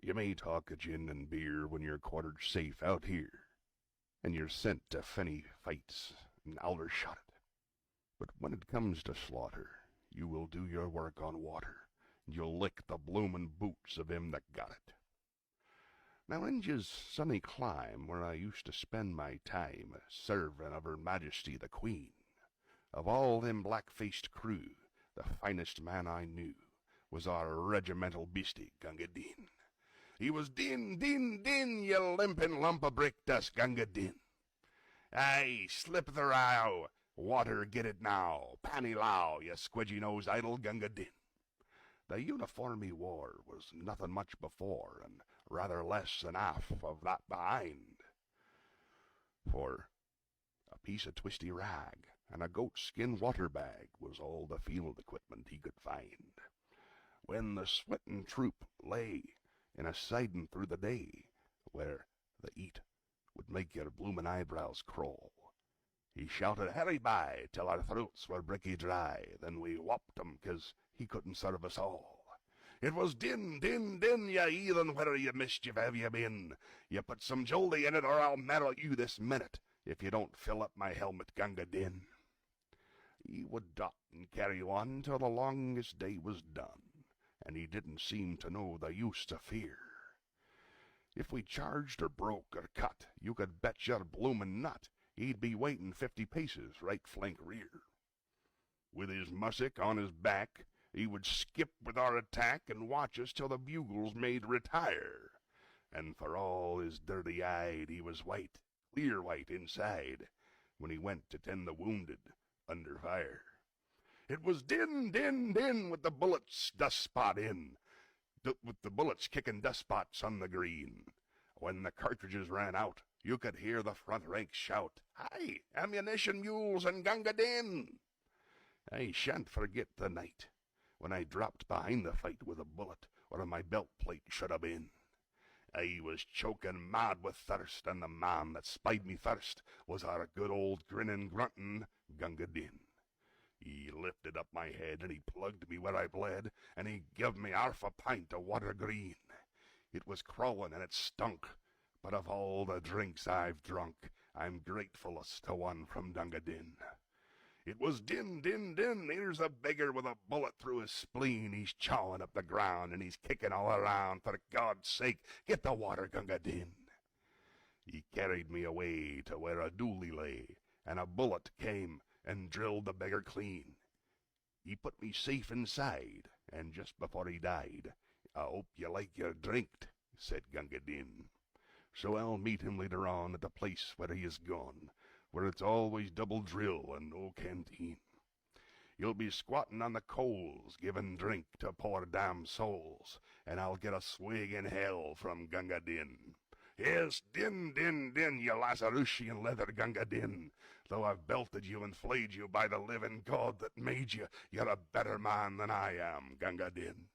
You may talk of gin and beer when you're quartered safe out here, and you're sent to fenny fights and Aldershot. But when it comes to slaughter, you will do your work on water, and you'll lick the bloomin' boots of him that got it. Now Injia's sunny clime, where I used to spend my time servin' of Her Majesty the Queen. Of all them black-faced crew, the finest man I knew was our regimental beastie, Gunga Din. He was din, din, din, you limpin' lump of brick dust, Gunga Din. Aye, slip the row, water get it now, panny low, you squidgy-nosed idol, Gunga Din. The uniform he wore was nothing much before, and rather less than half of that behind. For a piece of twisty rag and a goat-skin water bag was all the field equipment he could find. When the sweatin' troop lay in a sidin' through the day, where the eat would make your bloomin' eyebrows crawl, he shouted "Hurry by" till our throats were bricky dry, then we whopped him 'cause he couldn't serve us all. It was din, din, din, you heathen, where you mischief have you been? You put some jolly in it, or I'll marrow you this minute, if you don't fill up my helmet, Gunga Din. He would dot and carry on till the longest day was done, and he didn't seem to know the use of fear. If we charged or broke or cut, you could bet your bloomin' nut he'd be waitin' 50 paces right flank rear. With his mussick on his back, he would skip with our attack and watch us till the bugles made retire. And for all his dirty-eyed, he was white, clear white inside, when he went to tend the wounded under fire. It was din, din, din, with the bullets dust spot in, with the bullets kicking dust spots on the green. When the cartridges ran out, you could hear the front ranks shout, "Hi, ammunition mules and Gunga Din!" I shan't forget the night when I dropped behind the fight with a bullet where my belt plate should have been. I was choking mad with thirst, and the man that spied me first was our good old grinning, grunting Gunga Din. He lifted up my head, and he plugged me where I bled, and he give me 'arf a pint of water green. It was crawling and it stunk, but of all the drinks I've drunk, I'm gratefullest to one from Gunga Din. It was din, din, din, here's a beggar with a bullet through his spleen. He's chawing up the ground, and he's kicking all around. For God's sake, get the water, Gunga Din. He carried me away to where a dooli lay, and a bullet came and drilled the beggar clean. He put me safe inside, and just before he died, "I hope you like your drink," said Gunga Din. So I'll meet him later on at the place where he is gone, where it's always double drill and no canteen. You'll be squatting on the coals, giving drink to poor damn souls, and I'll get a swig in hell from Gunga Din. Yes, din, din, din, you Lazarushian leather Gunga Din. Though I've belted you and flayed you by the living God that made you, you're a better man than I am, Gunga Din.